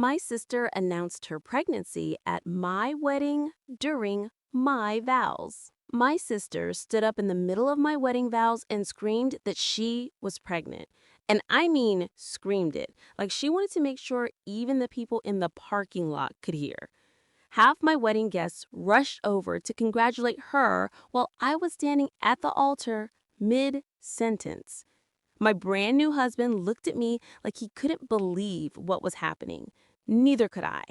My sister announced her pregnancy at my wedding during my vows. My sister stood up in the middle of my wedding vows and screamed that she was pregnant. And I mean, screamed it. Like she wanted to make sure even the people in the parking lot could hear. Half my wedding guests rushed over to congratulate her while I was standing at the altar mid sentence. My brand new husband looked at me like he couldn't believe what was happening. Neither could I.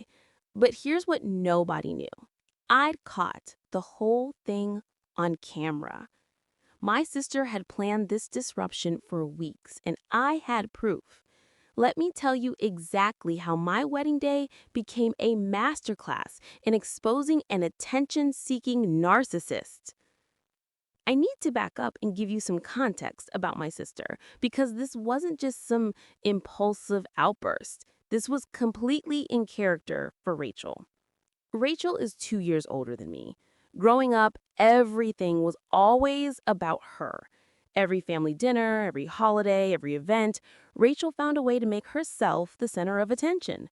But here's what nobody knew. I'd caught the whole thing on camera. My sister had planned this disruption for weeks, and I had proof. Let me tell you exactly how my wedding day became a masterclass in exposing an attention-seeking narcissist. I need to back up and give you some context about my sister because this wasn't just some impulsive outburst. This was completely in character for Rachel. Rachel is 2 years older than me. Growing up, everything was always about her. Every family dinner, every holiday, every event, Rachel found a way to make herself the center of attention.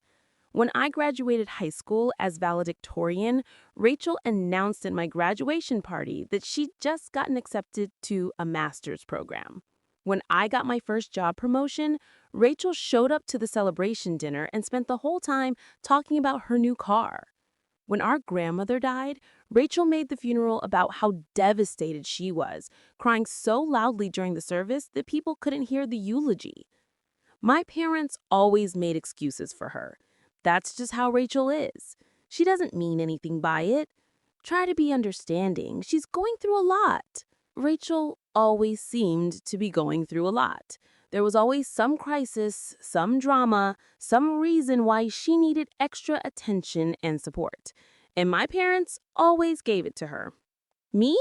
When I graduated high school as valedictorian, Rachel announced at my graduation party that she'd just gotten accepted to a master's program. When I got my first job promotion, Rachel showed up to the celebration dinner and spent the whole time talking about her new car. When our grandmother died, Rachel made the funeral about how devastated she was, crying so loudly during the service that people couldn't hear the eulogy. My parents always made excuses for her. That's just how Rachel is. She doesn't mean anything by it. Try to be understanding. She's going through a lot. Rachel always seemed to be going through a lot. There was always some crisis, some drama, some reason why she needed extra attention and support. And my parents always gave it to her. Me?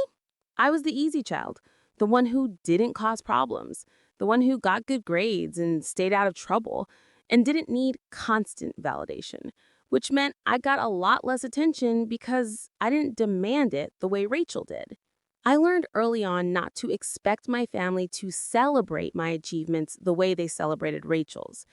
I was the easy child, the one who didn't cause problems, the one who got good grades and stayed out of trouble, and didn't need constant validation, which meant I got a lot less attention because I didn't demand it the way Rachel did. I learned early on not to expect my family to celebrate my achievements the way they celebrated Rachel's.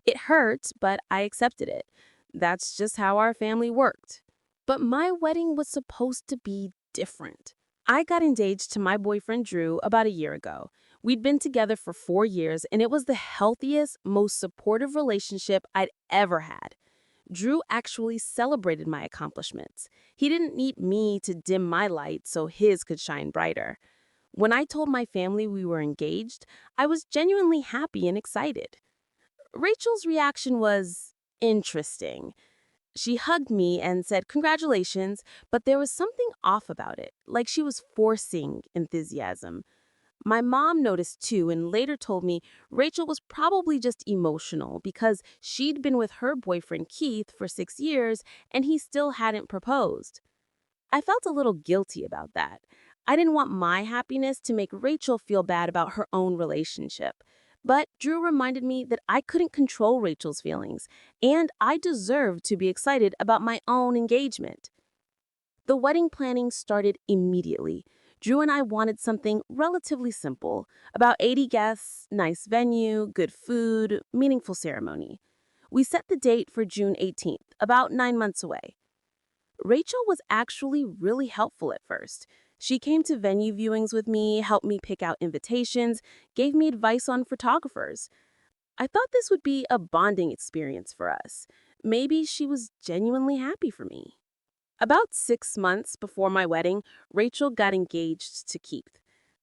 It hurt, but I accepted it. That's just how our family worked. But my wedding was supposed to be different. I got engaged to my boyfriend Drew about a year ago. We'd been together for 4 years, and it was the healthiest, most supportive relationship I'd ever had. Drew actually celebrated my accomplishments. He didn't need me to dim my light so his could shine brighter. When I told my family we were engaged, I was genuinely happy and excited. Rachel's reaction was interesting. She hugged me and said congratulations, but there was something off about it, like she was forcing enthusiasm. My mom noticed too and later told me Rachel was probably just emotional because she'd been with her boyfriend Keith for 6 years and he still hadn't proposed. I felt a little guilty about that. I didn't want my happiness to make Rachel feel bad about her own relationship. But Drew reminded me that I couldn't control Rachel's feelings, and I deserved to be excited about my own engagement. The wedding planning started immediately. Drew and I wanted something relatively simple, about 80 guests, nice venue, good food, meaningful ceremony. We set the date for June 18th, about 9 months away. Rachel was actually really helpful at first. She came to venue viewings with me, helped me pick out invitations, gave me advice on photographers. I thought this would be a bonding experience for us. Maybe she was genuinely happy for me. About 6 months before my wedding, Rachel got engaged to Keith.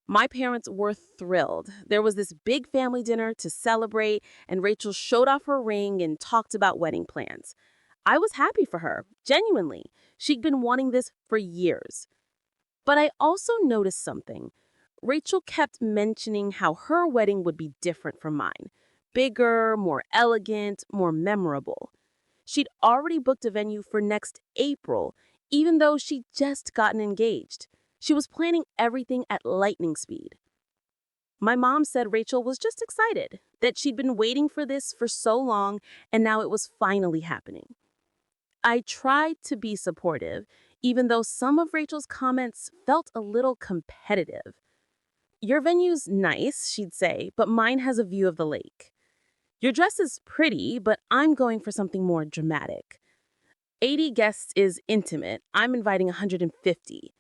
My parents were thrilled. There was this big family dinner to celebrate, and Rachel showed off her ring and talked about wedding plans. I was happy for her, genuinely. She'd been wanting this for years. But I also noticed something. Rachel kept mentioning how her wedding would be different from mine. Bigger, more elegant, more memorable. She'd already booked a venue for next April, even though she'd just gotten engaged. She was planning everything at lightning speed. My mom said Rachel was just excited, that she'd been waiting for this for so long, and now it was finally happening. I tried to be supportive, even though some of Rachel's comments felt a little competitive. Your venue's nice, she'd say, but mine has a view of the lake. Your dress is pretty, but I'm going for something more dramatic. 80 guests is intimate. I'm inviting 150.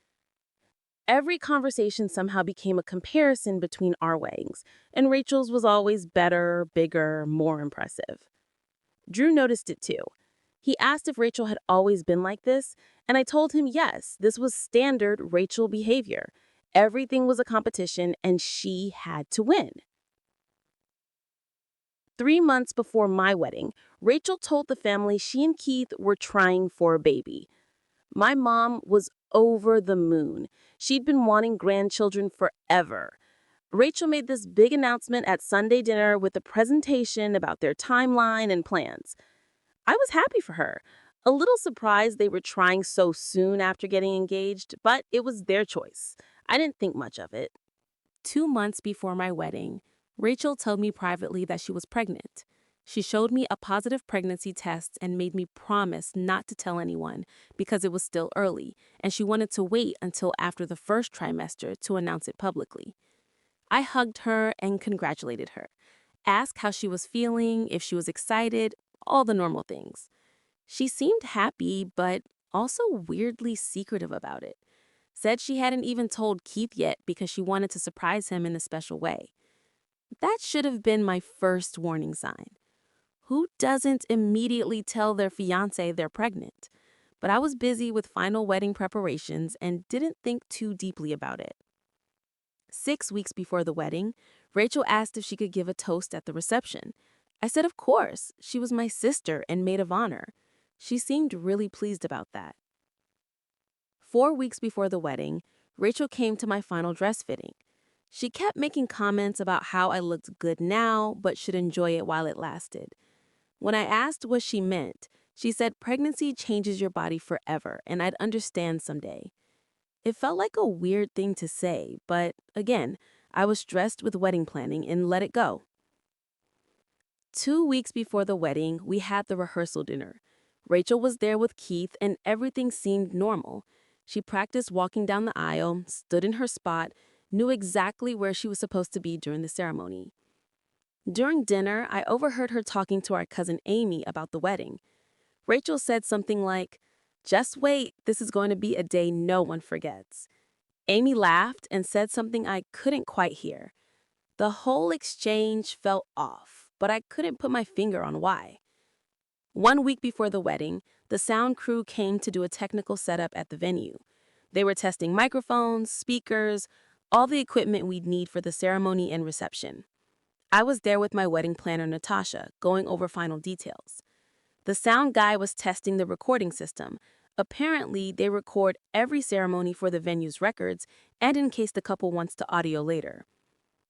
Every conversation somehow became a comparison between our weddings, and Rachel's was always better, bigger, more impressive. Drew noticed it too. He asked if Rachel had always been like this, and I told him yes, this was standard Rachel behavior. Everything was a competition, and she had to win. 3 months before my wedding, Rachel told the family she and Keith were trying for a baby. My mom was over the moon. She'd been wanting grandchildren forever. Rachel made this big announcement at Sunday dinner with a presentation about their timeline and plans. I was happy for her. A little surprised they were trying so soon after getting engaged, but it was their choice. I didn't think much of it. 2 months before my wedding, Rachel told me privately that she was pregnant. She showed me a positive pregnancy test and made me promise not to tell anyone because it was still early, and she wanted to wait until after the first trimester to announce it publicly. I hugged her and congratulated her, asked how she was feeling, if she was excited, all the normal things. She seemed happy, but also weirdly secretive about it. Said she hadn't even told Keith yet because she wanted to surprise him in a special way. That should have been my first warning sign. Who doesn't immediately tell their fiancé they're pregnant? But I was busy with final wedding preparations and didn't think too deeply about it. 6 weeks before the wedding, Rachel asked if she could give a toast at the reception. I said of course, she was my sister and maid of honor. She seemed really pleased about that. 4 weeks before the wedding, Rachel came to my final dress fitting. She kept making comments about how I looked good now, but should enjoy it while it lasted. When I asked what she meant, she said pregnancy changes your body forever, and I'd understand someday. It felt like a weird thing to say, but again, I was stressed with wedding planning and let it go. 2 weeks before the wedding, we had the rehearsal dinner. Rachel was there with Keith, and everything seemed normal. She practiced walking down the aisle, stood in her spot, knew exactly where she was supposed to be during the ceremony. During dinner, I overheard her talking to our cousin Amy about the wedding. Rachel said something like, "Just wait, this is going to be a day no one forgets." Amy laughed and said something I couldn't quite hear. The whole exchange felt off, but I couldn't put my finger on why. 1 week before the wedding, the sound crew came to do a technical setup at the venue. They were testing microphones, speakers, all the equipment we'd need for the ceremony and reception. I was there with my wedding planner, Natasha, going over final details. The sound guy was testing the recording system. Apparently, they record every ceremony for the venue's records and in case the couple wants to audio later.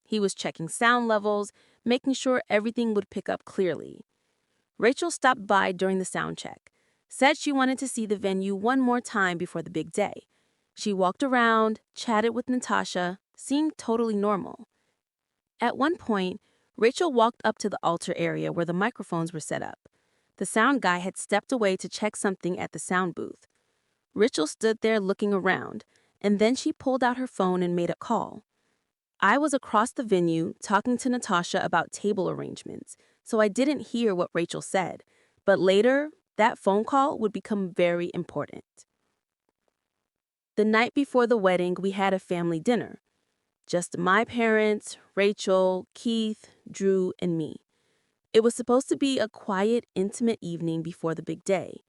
He was checking sound levels, making sure everything would pick up clearly. Rachel stopped by during the sound check, said she wanted to see the venue one more time before the big day. She walked around, chatted with Natasha, seemed totally normal. At one point, Rachel walked up to the altar area where the microphones were set up. The sound guy had stepped away to check something at the sound booth. Rachel stood there looking around, and then she pulled out her phone and made a call. I was across the venue talking to Natasha about table arrangements, so I didn't hear what Rachel said. But later, that phone call would become very important. The night before the wedding, we had a family dinner. Just my parents, Rachel, Keith, Drew, and me. It was supposed to be a quiet, intimate evening before the big day.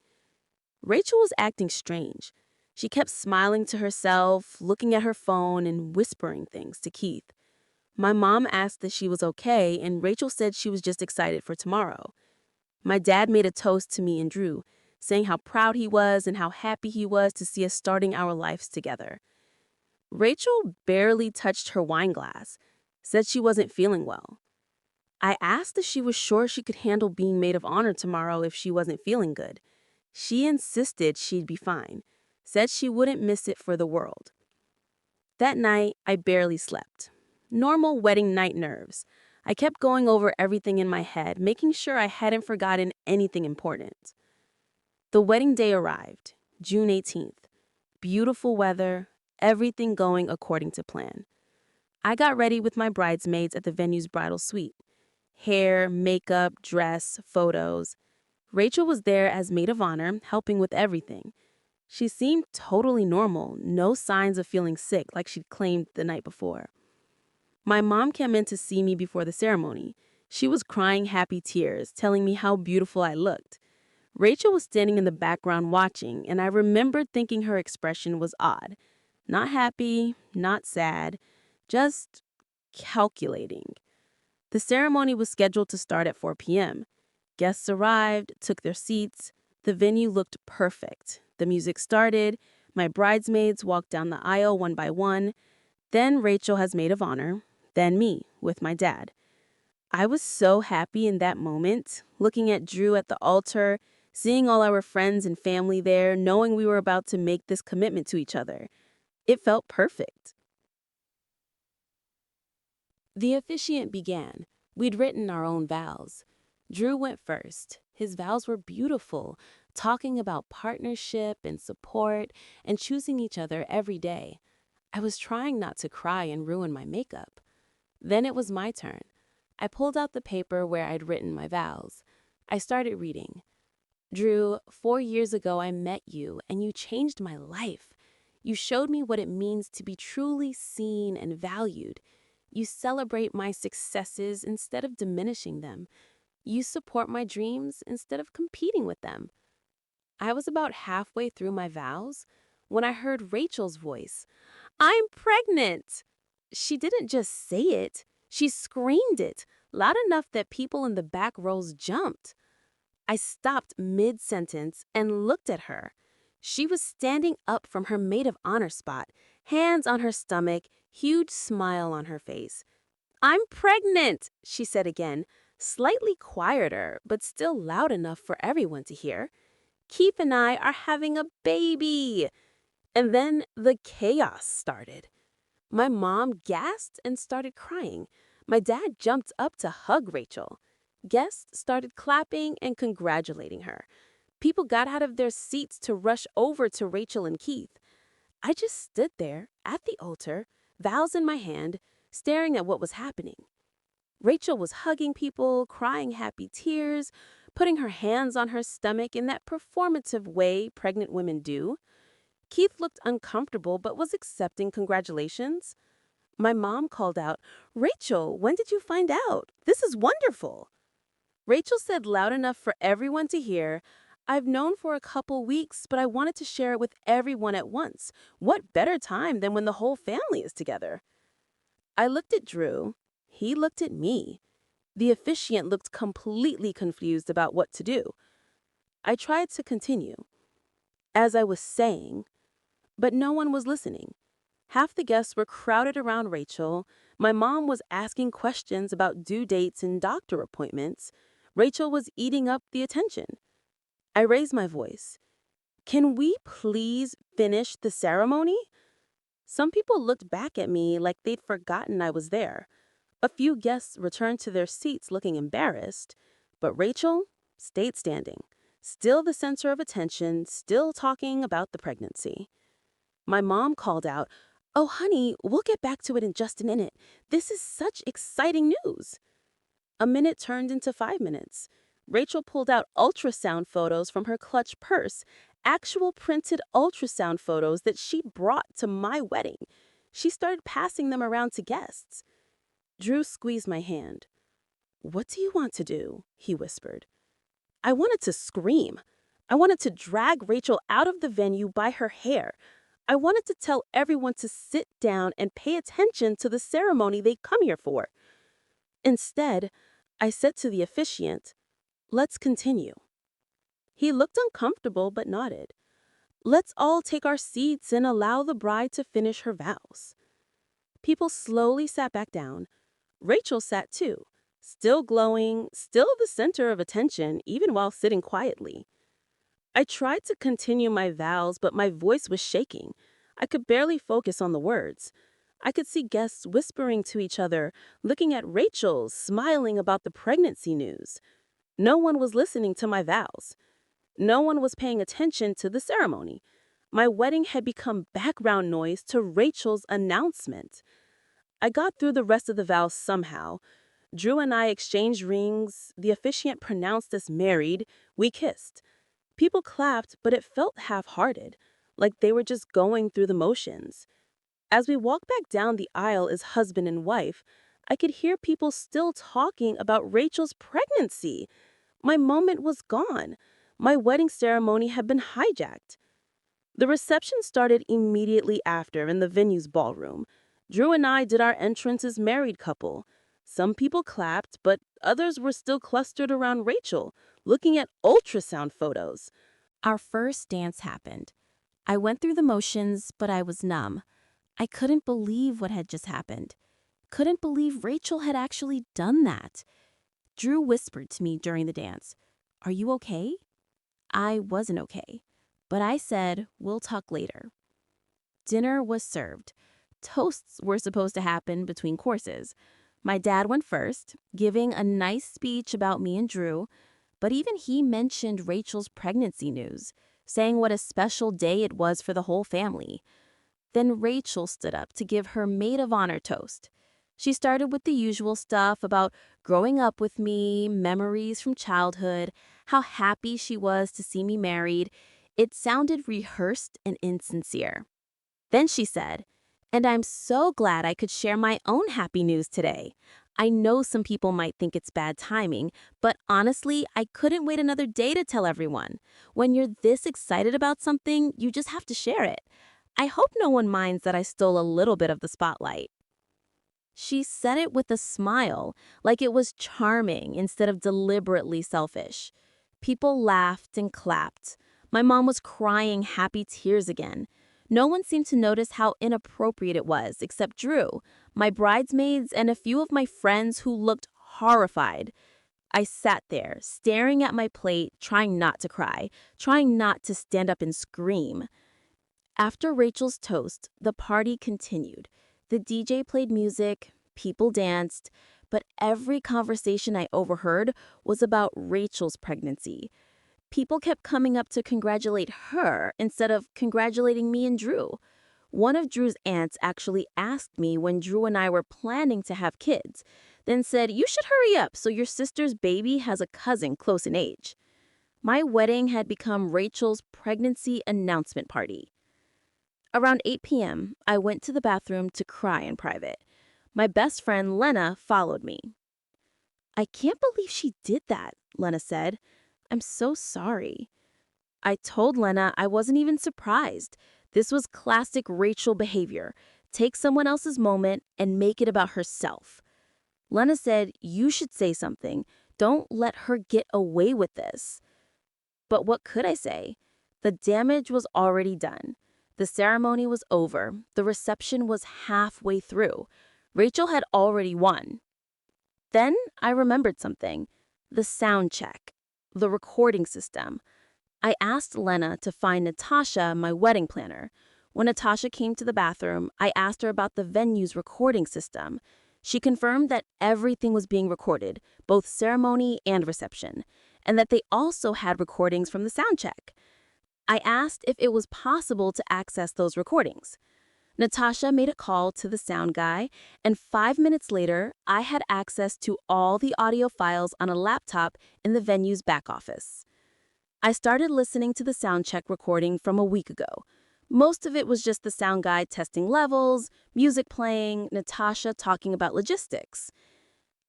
Rachel was acting strange. She kept smiling to herself, looking at her phone, and whispering things to Keith. My mom asked if she was okay, and Rachel said she was just excited for tomorrow. My dad made a toast to me and Drew, saying how proud he was and how happy he was to see us starting our lives together. Rachel barely touched her wine glass, said she wasn't feeling well. I asked if she was sure she could handle being maid of honor tomorrow if she wasn't feeling good. She insisted she'd be fine, said she wouldn't miss it for the world. That night, I barely slept. Normal wedding night nerves. I kept going over everything in my head, making sure I hadn't forgotten anything important. The wedding day arrived, June 18th. Beautiful weather, everything going according to plan. I got ready with my bridesmaids at the venue's bridal suite. hair, makeup, dress, photos. Rachel was there as maid of honor, helping with everything. She seemed totally normal, no signs of feeling sick like she'd claimed the night before. My mom came in to see me before the ceremony. She was crying happy tears, telling me how beautiful I looked. Rachel was standing in the background watching, and I remembered thinking her expression was odd. Not happy, not sad, just calculating. The ceremony was scheduled to start at 4 p.m. Guests arrived, took their seats. The venue looked perfect. The music started. My bridesmaids walked down the aisle one by one. Then Rachel as maid of honor. Then me, with my dad. I was so happy in that moment, looking at Drew at the altar, seeing all our friends and family there, knowing we were about to make this commitment to each other. It felt perfect. The officiant began. We'd written our own vows. Drew went first. His vows were beautiful, talking about partnership and support and choosing each other every day. I was trying not to cry and ruin my makeup. Then it was my turn. I pulled out the paper where I'd written my vows. I started reading. Drew, 4 years ago I met you and you changed my life. You showed me what it means to be truly seen and valued. You celebrate my successes instead of diminishing them. You support my dreams instead of competing with them. I was about halfway through my vows when I heard Rachel's voice. I'm pregnant! She didn't just say it, she screamed it, loud enough that people in the back rows jumped. I stopped mid-sentence and looked at her. She was standing up from her maid of honor spot, hands on her stomach, huge smile on her face. I'm pregnant, she said again, slightly quieter, but still loud enough for everyone to hear. Keith and I are having a baby. And then the chaos started. My mom gasped and started crying. My dad jumped up to hug Rachel. Guests started clapping and congratulating her. People got out of their seats to rush over to Rachel and Keith. I just stood there at the altar, vows in my hand, staring at what was happening. Rachel was hugging people, crying happy tears, putting her hands on her stomach in that performative way pregnant women do. Keith looked uncomfortable but was accepting congratulations. My mom called out, Rachel, when did you find out? This is wonderful. Rachel said loud enough for everyone to hear, I've known for a couple weeks, but I wanted to share it with everyone at once. What better time than when the whole family is together? I looked at Drew. He looked at me. The officiant looked completely confused about what to do. I tried to continue. As I was saying, but no one was listening. Half the guests were crowded around Rachel. My mom was asking questions about due dates and doctor appointments. Rachel was eating up the attention. I raised my voice. Can we please finish the ceremony? Some people looked back at me like they'd forgotten I was there. A few guests returned to their seats looking embarrassed, but Rachel stayed standing, still the center of attention, still talking about the pregnancy. My mom called out, Oh, honey, we'll get back to it in just a minute. This is such exciting news. A minute turned into 5 minutes. Rachel pulled out ultrasound photos from her clutch purse, actual printed ultrasound photos that she'd brought to my wedding. She started passing them around to guests. Drew squeezed my hand. What do you want to do? He whispered. I wanted to scream. I wanted to drag Rachel out of the venue by her hair. I wanted to tell everyone to sit down and pay attention to the ceremony they come here for. Instead, I said to the officiant, Let's continue. He looked uncomfortable but nodded. Let's all take our seats and allow the bride to finish her vows. People slowly sat back down. Rachel sat too, still glowing, still the center of attention, even while sitting quietly. I tried to continue my vows, but my voice was shaking. I could barely focus on the words. I could see guests whispering to each other, looking at Rachel, smiling about the pregnancy news. No one was listening to my vows. No one was paying attention to the ceremony. My wedding had become background noise to Rachel's announcement. I got through the rest of the vows somehow. Drew and I exchanged rings. The officiant pronounced us married. We kissed. People clapped, but it felt half-hearted, like they were just going through the motions. As we walked back down the aisle as husband and wife, I could hear people still talking about Rachel's pregnancy. My moment was gone. My wedding ceremony had been hijacked. The reception started immediately after in the venue's ballroom. Drew and I did our entrance as married couple. Some people clapped, but others were still clustered around Rachel, looking at ultrasound photos. Our first dance happened. I went through the motions, but I was numb. I couldn't believe what had just happened. Couldn't believe Rachel had actually done that. Drew whispered to me during the dance, "Are you okay?" I wasn't okay, but I said, "We'll talk later." Dinner was served. Toasts were supposed to happen between courses. My dad went first, giving a nice speech about me and Drew, but even he mentioned Rachel's pregnancy news, saying what a special day it was for the whole family. Then Rachel stood up to give her maid of honor toast. She started with the usual stuff about growing up with me, memories from childhood, how happy she was to see me married. It sounded rehearsed and insincere. Then she said, "And I'm so glad I could share my own happy news today. I know some people might think it's bad timing, but honestly, I couldn't wait another day to tell everyone. When you're this excited about something, you just have to share it. I hope no one minds that I stole a little bit of the spotlight." She said it with a smile, like it was charming instead of deliberately selfish. People laughed and clapped. My mom was crying happy tears again. No one seemed to notice how inappropriate it was, except Drew, my bridesmaids, and a few of my friends who looked horrified. I sat there, staring at my plate, trying not to cry, trying not to stand up and scream. After Rachel's toast, the party continued. The DJ played music, people danced, but every conversation I overheard was about Rachel's pregnancy. People kept coming up to congratulate her instead of congratulating me and Drew. One of Drew's aunts actually asked me when Drew and I were planning to have kids, then said, "You should hurry up so your sister's baby has a cousin close in age." My wedding had become Rachel's pregnancy announcement party. Around 8 p.m., I went to the bathroom to cry in private. My best friend, Lena, followed me. "I can't believe she did that," Lena said. "I'm so sorry." I told Lena I wasn't even surprised. This was classic Rachel behavior. Take someone else's moment and make it about herself. Lena said, "You should say something. Don't let her get away with this." But what could I say? The damage was already done. The ceremony was over. The reception was halfway through. Rachel had already won. Then I remembered something. The sound check. The recording system. I asked Lena to find Natasha, my wedding planner. When Natasha came to the bathroom, I asked her about the venue's recording system. She confirmed that everything was being recorded, both ceremony and reception, and that they also had recordings from the sound check. I asked if it was possible to access those recordings. Natasha made a call to the sound guy, and 5 minutes later, I had access to all the audio files on a laptop in the venue's back office. I started listening to the sound check recording from a week ago. Most of it was just the sound guy testing levels, music playing, Natasha talking about logistics.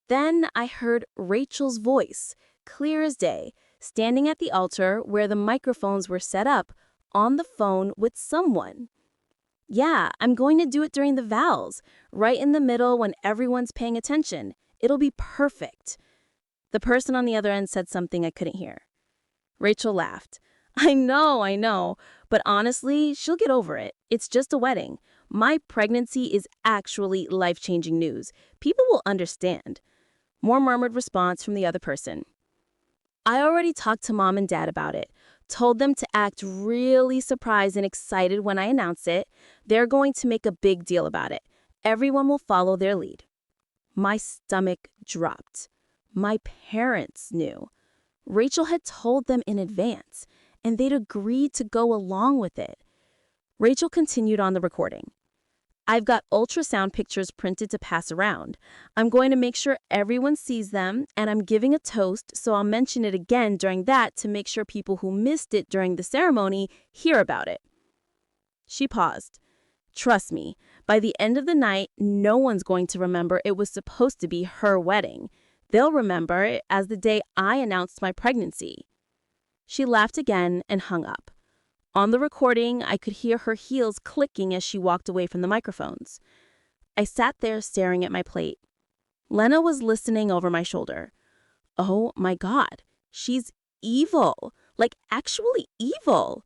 Then I heard Rachel's voice, clear as day, standing at the altar where the microphones were set up, on the phone with someone. "Yeah, I'm going to do it during the vows, right in the middle when everyone's paying attention. It'll be perfect." The person on the other end said something I couldn't hear. Rachel laughed. I know, but honestly, she'll get over it. It's just a wedding. My pregnancy is actually life-changing news. People will understand." More murmured response from the other person. I already talked to mom and dad about it, told them to act really surprised and excited when I announce it. They're going to make a big deal about it. Everyone will follow their lead. My stomach dropped. My parents knew. Rachel had told them in advance, and they'd agreed to go along with it. Rachel continued on the recording. I've got ultrasound pictures printed to pass around. I'm going to make sure everyone sees them, and I'm giving a toast, so I'll mention it again during that to make sure people who missed it during the ceremony hear about it. She paused. Trust me, by the end of the night, no one's going to remember it was supposed to be her wedding. They'll remember it as the day I announced my pregnancy. She laughed again and hung up. On the recording, I could hear her heels clicking as she walked away from the microphones. I sat there staring at my plate. Lena was listening over my shoulder. Oh my God, she's evil, like actually evil.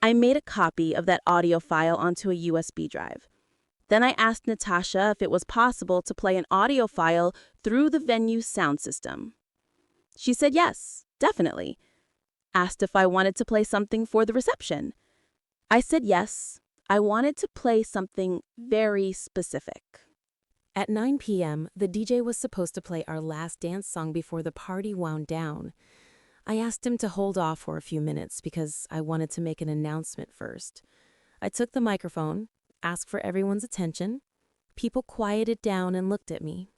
I made a copy of that audio file onto a USB drive. Then I asked Natasha if it was possible to play an audio file through the venue's sound system. She said yes, definitely. Asked if I wanted to play something for the reception. I said yes. I wanted to play something very specific. At 9 p.m., the DJ was supposed to play our last dance song before the party wound down. I asked him to hold off for a few minutes because I wanted to make an announcement first. I took the microphone, asked for everyone's attention. People quieted down and looked at me.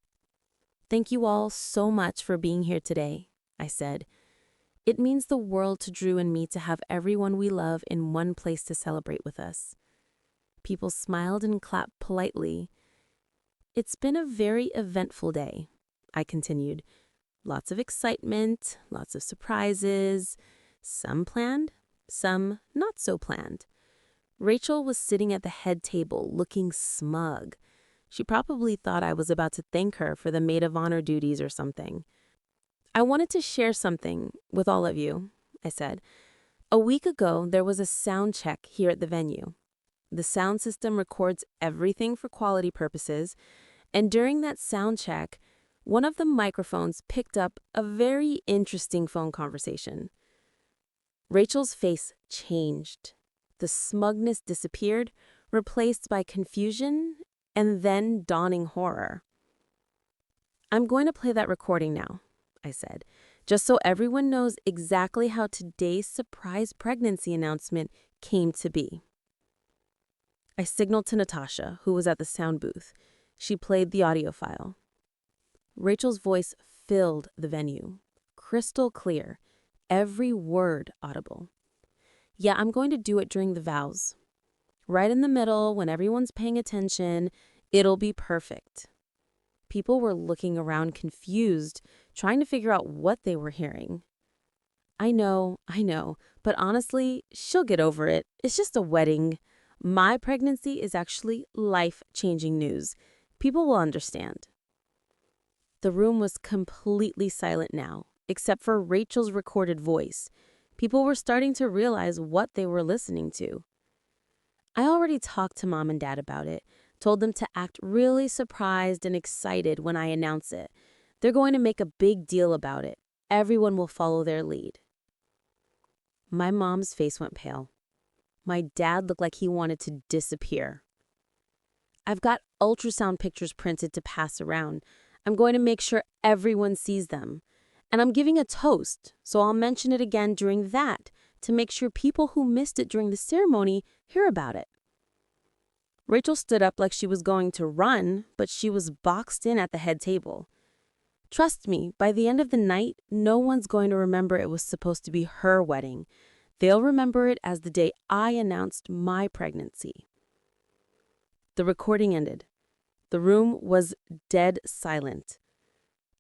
Thank you all so much for being here today, I said. It means the world to Drew and me to have everyone we love in one place to celebrate with us. People smiled and clapped politely. It's been a very eventful day, I continued. Lots of excitement, lots of surprises, some planned, some not so planned. Rachel was sitting at the head table looking smug. She probably thought I was about to thank her for the maid of honor duties or something. I wanted to share something with all of you, I said. A week ago, there was a sound check here at the venue. The sound system records everything for quality purposes, and during that sound check, one of the microphones picked up a very interesting phone conversation. Rachel's face changed. The smugness disappeared, replaced by confusion and then dawning horror. I'm going to play that recording now, I said, just so everyone knows exactly how today's surprise pregnancy announcement came to be. I signaled to Natasha, who was at the sound booth. She played the audio file. Rachel's voice filled the venue, crystal clear, every word audible. Yeah, I'm going to do it during the vows. Right in the middle, when everyone's paying attention, it'll be perfect. People were looking around confused, trying to figure out what they were hearing. I know, but honestly, she'll get over it. It's just a wedding. My pregnancy is actually life-changing news. People will understand. The room was completely silent now, except for Rachel's recorded voice. People were starting to realize what they were listening to. I already talked to Mom and Dad about it, told them to act really surprised and excited when I announce it. They're going to make a big deal about it. Everyone will follow their lead. My mom's face went pale. My dad looked like he wanted to disappear. I've got ultrasound pictures printed to pass around. I'm going to make sure everyone sees them. And I'm giving a toast, so I'll mention it again during that to make sure people who missed it during the ceremony hear about it. Rachel stood up like she was going to run, but she was boxed in at the head table. Trust me, by the end of the night, no one's going to remember it was supposed to be her wedding. They'll remember it as the day I announced my pregnancy. The recording ended. The room was dead silent.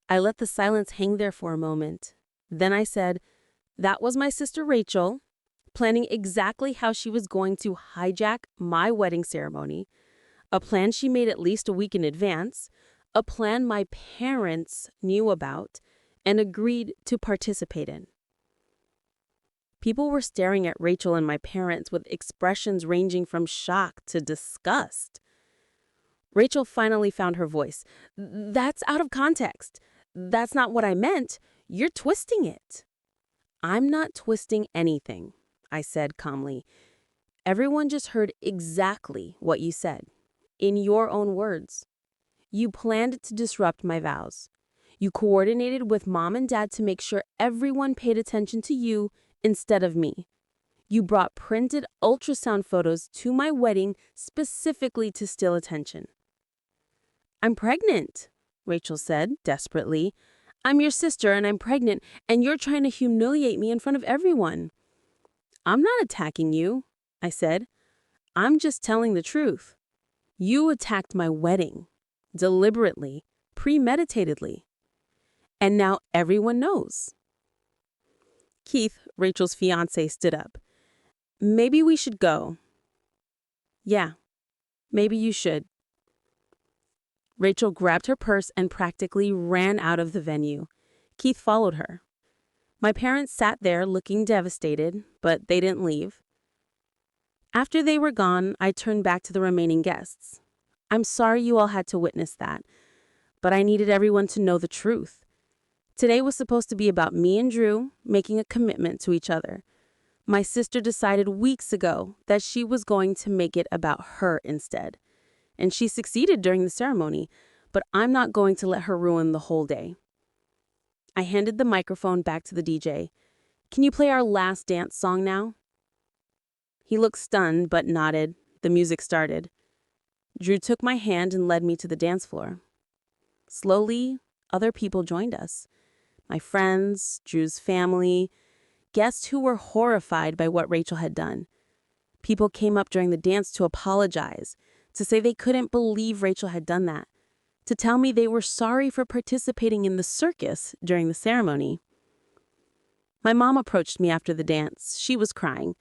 I let the silence hang there for a moment. Then I said, that was my sister Rachel, planning exactly how she was going to hijack my wedding ceremony, a plan she made at least a week in advance, a plan my parents knew about and agreed to participate in. People were staring at Rachel and my parents with expressions ranging from shock to disgust. Rachel finally found her voice. That's out of context. That's not what I meant. You're twisting it. I'm not twisting anything, I said calmly. Everyone just heard exactly what you said, in your own words. You planned to disrupt my vows. You coordinated with Mom and Dad to make sure everyone paid attention to you instead of me. You brought printed ultrasound photos to my wedding specifically to steal attention." "I'm pregnant," Rachel said, desperately. "I'm your sister and I'm pregnant, and you're trying to humiliate me in front of everyone." "I'm not attacking you," I said. "I'm just telling the truth. You attacked my wedding. Deliberately, premeditatedly. And now everyone knows." Keith, Rachel's fiancé, stood up. "Maybe we should go." "Yeah, maybe you should." Rachel grabbed her purse and practically ran out of the venue. Keith followed her. My parents sat there looking devastated, but they didn't leave. After they were gone, I turned back to the remaining guests. "I'm sorry you all had to witness that, but I needed everyone to know the truth. Today was supposed to be about me and Drew making a commitment to each other. My sister decided weeks ago that she was going to make it about her instead. And she succeeded during the ceremony, but I'm not going to let her ruin the whole day." I handed the microphone back to the DJ. "Can you play our last dance song now?" He looked stunned but nodded. The music started. Drew took my hand and led me to the dance floor. Slowly, other people joined us. My friends, Drew's family, guests who were horrified by what Rachel had done. People came up during the dance to apologize, to say they couldn't believe Rachel had done that, to tell me they were sorry for participating in the circus during the ceremony. My mom approached me after the dance. She was crying.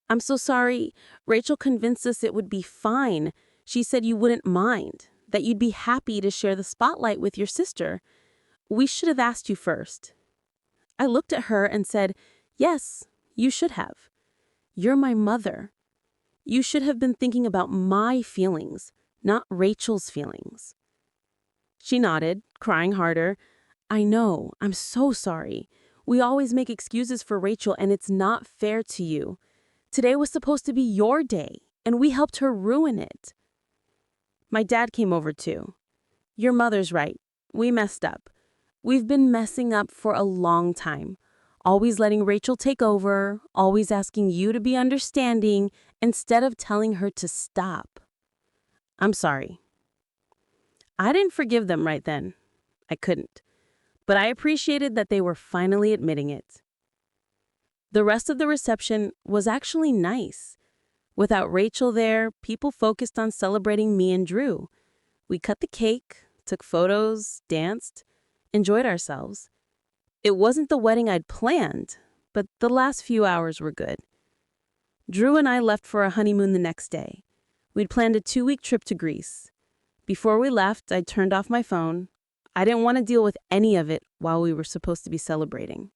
"I'm so sorry. Rachel convinced us it would be fine. She said you wouldn't mind, that you'd be happy to share the spotlight with your sister. We should have asked you first." I looked at her and said, "Yes, you should have. You're my mother. You should have been thinking about my feelings, not Rachel's feelings." She nodded, crying harder. "I know. I'm so sorry. We always make excuses for Rachel, and it's not fair to you. Today was supposed to be your day, and we helped her ruin it." My dad came over too. "Your mother's right. We messed up. We've been messing up for a long time. Always letting Rachel take over, always asking you to be understanding, instead of telling her to stop. I'm sorry." I didn't forgive them right then. I couldn't. But I appreciated that they were finally admitting it. The rest of the reception was actually nice. Without Rachel there, people focused on celebrating me and Drew. We cut the cake, took photos, danced, enjoyed ourselves. It wasn't the wedding I'd planned, but the last few hours were good. Drew and I left for a honeymoon the next day. We'd planned a 2-week trip to Greece. Before we left, I turned off my phone. I didn't want to deal with any of it while we were supposed to be celebrating.